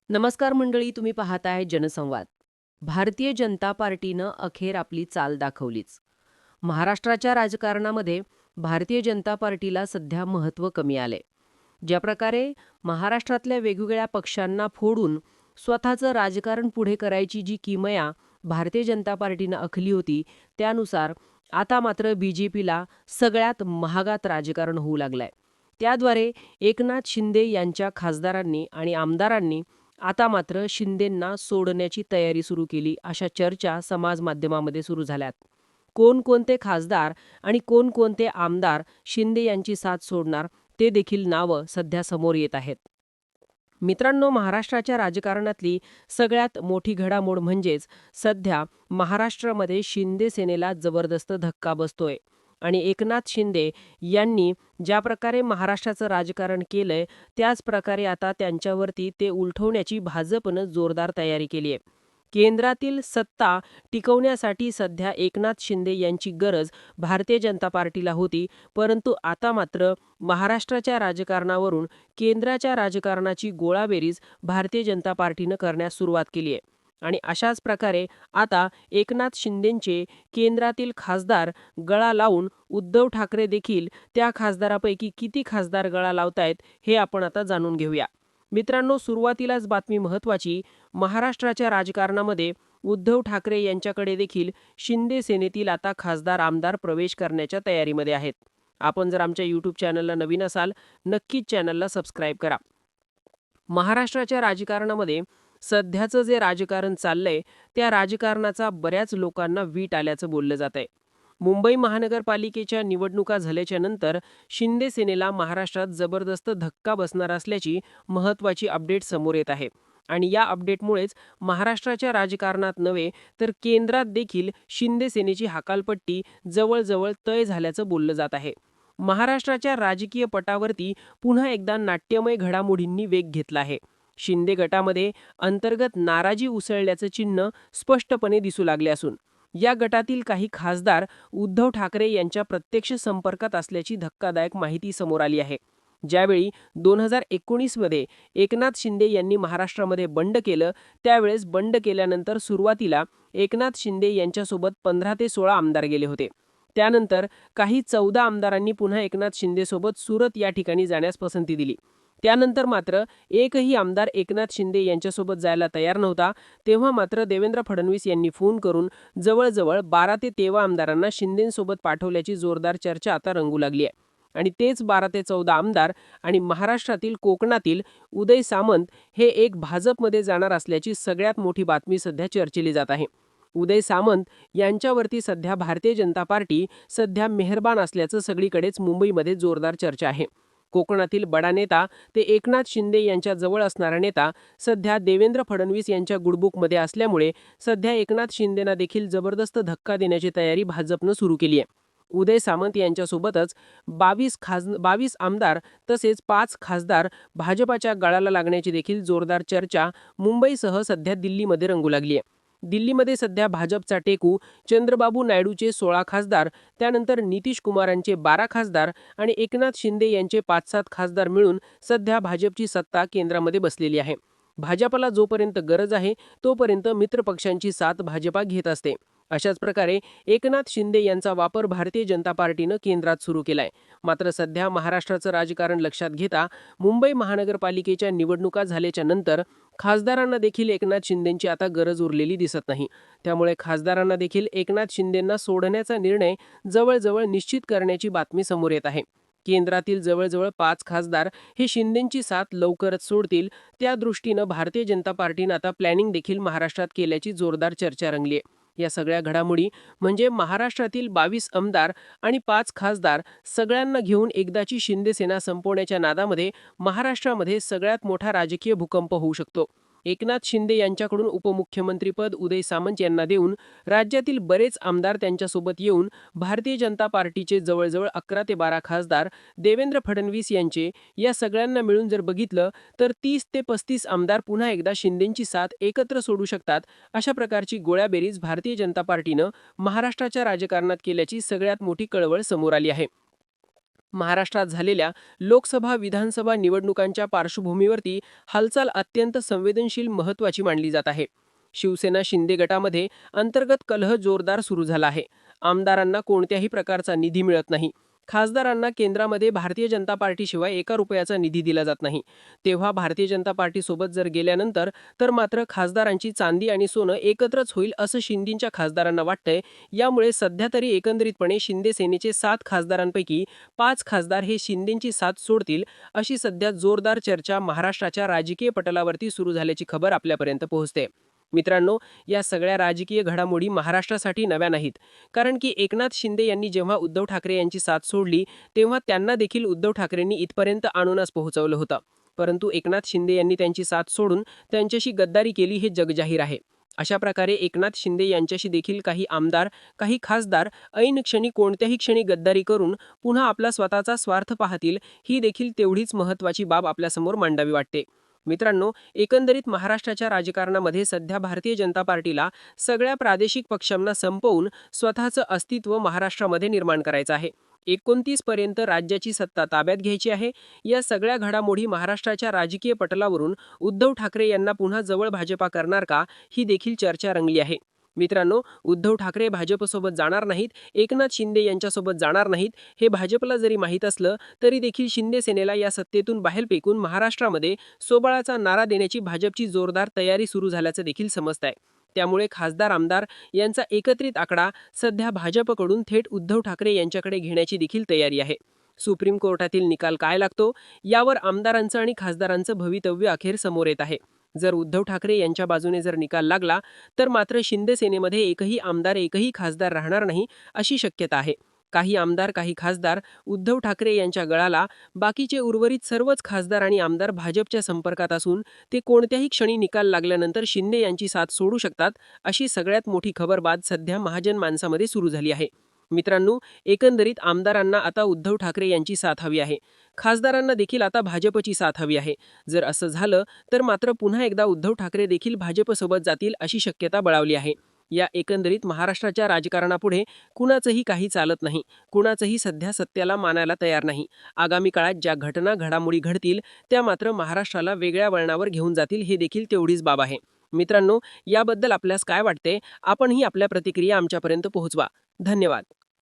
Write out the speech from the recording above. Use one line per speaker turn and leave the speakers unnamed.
नमस्कार मंडळी, तुम्ही पाहताय जनसंवाद. भारतीय जनता पार्टीनं अखेर आपली चाल दाखवलीच. महाराष्ट्राच्या राजकारणामध्ये भारतीय जनता पार्टीला सध्या महत्त्व कमी आले. ज्या प्रकारे महाराष्ट्रातल्या वेगवेगळ्या पक्षांना फोडून स्वतःचं राजकारण पुढे करायची जी किमया भारतीय जनता पार्टीनं आखली होती, त्यानुसार आता मात्र BJPला सगळ्यात महागात राजकारण होऊ लागलंय. त्याद्वारे एकनाथ शिंदे यांच्या खासदारांनी आणि आमदारांनी आता मात्र शिंदेंना सोडण्याची तयारी सुरू केली, अशा चर्चा समाज माध्यमामध्ये सुरू झाल्यात. कोणकोणते खासदार आणि कोणकोणते आमदार शिंदे यांची साथ सोडणार, ते देखील नावं सध्या समोर येत आहेत. मित्रांनो, महाराष्ट्राच्या राजकारणातली सगळ्यात मोठी घडामोड म्हणजेच सध्या महाराष्ट्रामध्ये शिंदे सेनेला जबरदस्त धक्का बसतोय. आणि एकनाथ शिंदे यांनी ज्या प्रकारे महाराष्ट्राचं राजकारण केलंय, त्याच प्रकारे आता त्यांच्यावरती ते उलटवण्याची भाजपनं जोरदार तयारी केली आहे. केंद्रातील सत्ता टिकवण्यासाठी सध्या एकनाथ शिंदे यांची गरज भारतीय जनता पार्टीला होती, परंतु आता मात्र महाराष्ट्राच्या राजकारणावरून केंद्राच्या राजकारणाची गोळाबेरीज भारतीय जनता पार्टीनं करण्यास सुरुवात केली आहे. आणि अशाच प्रकारे आता एकनाथ शिंदेंचे केंद्रातील खासदार गळा लावून उद्धव ठाकरे देखील त्या खासदारापैकी किती खासदार गळा लावतायत, हे आपण आता जाणून घेऊया. मित्रांनो, सुरुवातीलाच बातमी महत्त्वाची. महाराष्ट्राच्या राजकारणामध्ये उद्धव ठाकरे यांच्याकडे देखील शिंदे सेनेतील आता खासदार आमदार प्रवेश करण्याच्या तयारीमध्ये आहेत. आपण जर आमच्या यूट्यूब चॅनलला नवीन असाल, नक्कीच चॅनलला सबस्क्राईब करा. महाराष्ट्राच्या राजकारणामध्ये सध्याचं जे राजकारण चाललंय, त्या राजकारणाचा बऱ्याच लोकांना वीट आल्याचं बोललं जात आहे. मुंबई महानगरपालिकेच्या निवडणुका झाल्याच्या नंतर शिंदे सेनेला महाराष्ट्रात जबरदस्त धक्का बसणार असल्याची महत्त्वाची अपडेट समोर येत आहे. आणि या अपडेटमुळेच महाराष्ट्राच्या राजकारणात नव्हे तर केंद्रात देखील शिंदे सेनेची हकालपट्टी जवळजवळ तय झाल्याचं बोललं जात आहे. महाराष्ट्राच्या राजकीय पटावरती पुन्हा एकदा नाट्यमय घडामोडींनी वेग घेतला आहे. शिंदे गटामध्ये अंतर्गत नाराजी उसळल्याचं चिन्ह स्पष्टपणे दिसू लागले असून या गटातील काही खासदार उद्धव ठाकरे यांच्या प्रत्यक्ष संपर्कात असल्याची धक्कादायक माहिती समोर आली आहे. ज्यावेळी 2019 मध्ये एकनाथ शिंदे यांनी महाराष्ट्रामध्ये बंड केलं, त्यावेळेस बंड केल्यानंतर सुरुवातीला एकनाथ शिंदे यांच्यासोबत 15 ते 16 आमदार गेले होते. त्यानंतर काही 14 आमदारांनी पुन्हा एकनाथ शिंदेसोबत सुरत या ठिकाणी जाण्यास पसंती दिली. त्यानंतर मात्र एकही आमदार एकनाथ शिंदे यांच्यासोबत जायला तयार नव्हता. तेव्हा मात्र देवेंद्र फडणवीस यांनी फोन करून जवळजवळ 12 ते 13 आमदारांना शिंदेंसोबत पाठवल्याची जोरदार चर्चा आता रंगू लागली आहे. आणि तेच 12 ते 14 आमदार आणि महाराष्ट्रातील कोकणातील उदय सामंत हे एक भाजपमध्ये जाणार असल्याची सगळ्यात मोठी बातमी सध्या चर्चेली जात आहे. उदय सामंत यांच्यावरती सध्या भारतीय जनता पार्टी सध्या मेहरबान असल्याचं सगळीकडेच मुंबईमध्ये जोरदार चर्चा आहे. कोकणातील बडा नेता ते एकनाथ शिंदे यांच्या जवळ असणारा नेता सध्या देवेंद्र फडणवीस यांच्या गुडबुकमध्ये असल्यामुळे सध्या एकनाथ शिंदेना देखील जबरदस्त धक्का देण्याची तयारी भाजपनं सुरू केली आहे. उदय सामंत यांच्यासोबतच 22 आमदार तसेच 5 खासदार भाजपाच्या गळाला लागण्याची देखील जोरदार चर्चा मुंबईसह सध्या दिल्लीमध्ये रंगू लागली आहे. दिल्लीमध्ये सध्या भाजपचा टेकू चंद्रबाबू नायडूचे 16 खासदार, त्यानंतर नितीश कुमारांचे 12 खासदार आणि एकनाथ शिंदे यांचे 5-7 खासदार मिळून सध्या भाजपची सत्ता केंद्रामध्ये बसलेली आहे. भाजपला जोपर्यंत गरज आहे तोपर्यंत मित्रपक्षांची साथ भाजपा घेत असते. अशाच प्रकारे एकनाथ शिंदे यांचा वापर भारतीय जनता पार्टीनं केंद्रात सुरू केलाय. मात्र सध्या महाराष्ट्राचं राजकारण लक्षात घेता मुंबई महानगरपालिकेच्या निवडणुका झाल्याच्या नंतर खासदारांना देखील एकनाथ शिंदेंची आता गरज उरलेली दिसत नाही. त्यामुळे खासदारांना देखील एकनाथ शिंदेंना सोडण्याचा निर्णय जवळजवळ निश्चित करण्याची बातमी समोर येत आहे. केंद्रातील जवळजवळ 5 खासदार हे शिंदेंची साथ लवकरच सोडतील, त्या दृष्टीनं भारतीय जनता पार्टीनं आता प्लॅनिंग देखील महाराष्ट्रात केल्याची जोरदार चर्चा रंगली आहे. या सगळ्या घडामोडी म्हणजे महाराष्ट्रातील 22 आमदार आणि 5 खासदार सगळ्यांना घेऊन एकदाची शिंदे सेना संपवण्याच्या नादामध्ये महाराष्ट्रामध्ये सगळ्यात मोठा राजकीय भूकंप होऊ शकतो. एकनाथ शिंदे यांच्याकडून उपमुख्यमंत्रीपद उदय सामंत यांना देऊन राज्यातील बरेच आमदार त्यांच्यासोबत येऊन भारतीय जनता पार्टीचे जवळजवळ 11 ते 12 खासदार देवेंद्र फडणवीस यांचे या सगळ्यांना मिळून जर बघितलं तर 30 ते 35 आमदार पुन्हा एकदा शिंदेंची साथ एकत्र सोडू शकतात. अशा प्रकारची गोळ्याबेरीज भारतीय जनता पार्टीनं महाराष्ट्राच्या राजकारणात केल्याची सगळ्यात मोठी कळवळ समोर आली आहे.
महाराष्ट्रात झालेल्या लोकसभा विधानसभा निवडणुकांच्या पार्श्वभूमीवरती हालचाल अत्यंत संवेदनशील महत्त्वाची मानली जात आहे. शिवसेना शिंदे गटामध्ये अंतर्गत कलह जोरदार सुरू झाला आहे. आमदारांना कोणत्याही प्रकारचा निधी मिळत नाही. खासदारांना केंद्रामध्ये भारतीय जनता पार्टीशिवाय एका रुपयाचा निधी दिला जात नाही. तेव्हा भारतीय जनता पार्टीसोबत जर गेल्यानंतर तर मात्र खासदारांची चांदी आणि सोनं एकत्रच होईल असं शिंदेंच्या खासदारांना वाटतंय. यामुळे सध्या तरी एकंदरीतपणे शिंदे सेनेचे 7 खासदारांपैकी 5 खासदार हे शिंदेंची साथ सोडतील अशी सध्या जोरदार चर्चा महाराष्ट्राच्या राजकीय पटलावरती सुरू झाल्याची खबर आपल्यापर्यंत पोहोचते. मित्रांनो, या सगळ्या राजकीय घडामोडी महाराष्ट्रासाठी नव्या नाहीत. कारण की एकनाथ शिंदे यांनी जेव्हा उद्धव ठाकरे यांची साथ सोडली तेव्हा त्यांना देखील उद्धव ठाकरेंनी इथपर्यंत आणूनच पोहोचवलं होतं. परंतु एकनाथ शिंदे यांनी त्यांची साथ सोडून त्यांच्याशी गद्दारी केली हे जगजाहीर आहे. अशा प्रकारे एकनाथ शिंदे यांच्याशी देखील काही आमदार, काही खासदार ऐन क्षणी कोणत्याही क्षणी गद्दारी करून पुन्हा आपला स्वतःचा स्वार्थ पाहतील, ही देखील तेवढीच महत्त्वाची बाब आपल्यासमोर मांडावी वाटते. मित्रांनो, एकंदरीत महाराष्ट्राच्या राजकारणामध्ये सध्या भारतीय जनता पार्टीला सगळ्या प्रादेशिक पक्षांना संपवून स्वतःचं अस्तित्व महाराष्ट्रामध्ये निर्माण करायचं आहे. 29 पर्यंत राज्याची सत्ता ताब्यात घ्यायची आहे. या सगळ्या घडामोडी महाराष्ट्राच्या राजकीय पटलावरून उद्धव ठाकरे यांना पुन्हा जवळ भाजपा करणार का, ही देखील चर्चा रंगली आहे. मित्रांनो, उद्धव ठाकरे भाजपसोबत जाणार नाहीत, एकनाथ शिंदे यांच्यासोबत जाणार नाहीत, हे भाजपला जरी माहीत असलं तरी देखील शिंदे सेनेला या सत्तेतून बाहेर फेकून महाराष्ट्रामध्ये सोबळाचा नारा देण्याची भाजपची जोरदार तयारी सुरू झाल्याचं देखील समजतंय. त्यामुळे खासदार आमदार यांचा एकत्रित आकडा सध्या भाजपकडून थेट उद्धव ठाकरे यांच्याकडे घेण्याची देखील तयारी आहे. सुप्रीम कोर्टातील निकाल काय लागतो यावर आमदारांचं आणि खासदारांचं भवितव्य अखेर समोर येत आहे. जर उद्धव ठाकरे यांच्या बाजूने जर निकाल लागला तर मात्र शिंदे सेनेमध्ये एकही आमदार, एकही खासदार राहणार नाही अशी शक्यता आहे. काही आमदार, काही खासदार उद्धव ठाकरे यांच्या गळाला, बाकीचे उर्वरित सर्वच खासदार आणि आमदार भाजपच्या संपर्कात असून ते कोणत्याही क्षणी निकाल लागल्यानंतर शिंदे यांची साथ सोडू शकतात, अशी सगळ्यात मोठी खबरबाज सध्या महाजन माणसामध्ये सुरू झाली आहे. मित्रांनो, एकंदरीत आमदारांना आता उद्धव ठाकरे यांची साथ हवी आहे. खासदारांना देखील आता भाजपची साथ हवी आहे. जर असं झालं तर मात्र पुन्हा एकदा उद्धव ठाकरे देखील भाजपसोबत जातील अशी शक्यता बळावली आहे. या एकंदरीत महाराष्ट्राच्या राजकारणापुढे कुणाचंही काही चालत नाही. कुणाचंही सध्या सत्याला मानायला तयार नाही. आगामी काळात ज्या घटना घडामोडी घडतील त्या मात्र महाराष्ट्राला वेगळ्या वळणावर घेऊन जातील, हे देखील तेवढीच बाब आहे. मित्रांनो, याबद्दल आपल्यास काय वाटते? आपणही आपल्या प्रतिक्रिया आमच्यापर्यंत पोहोचवा. धन्यवाद.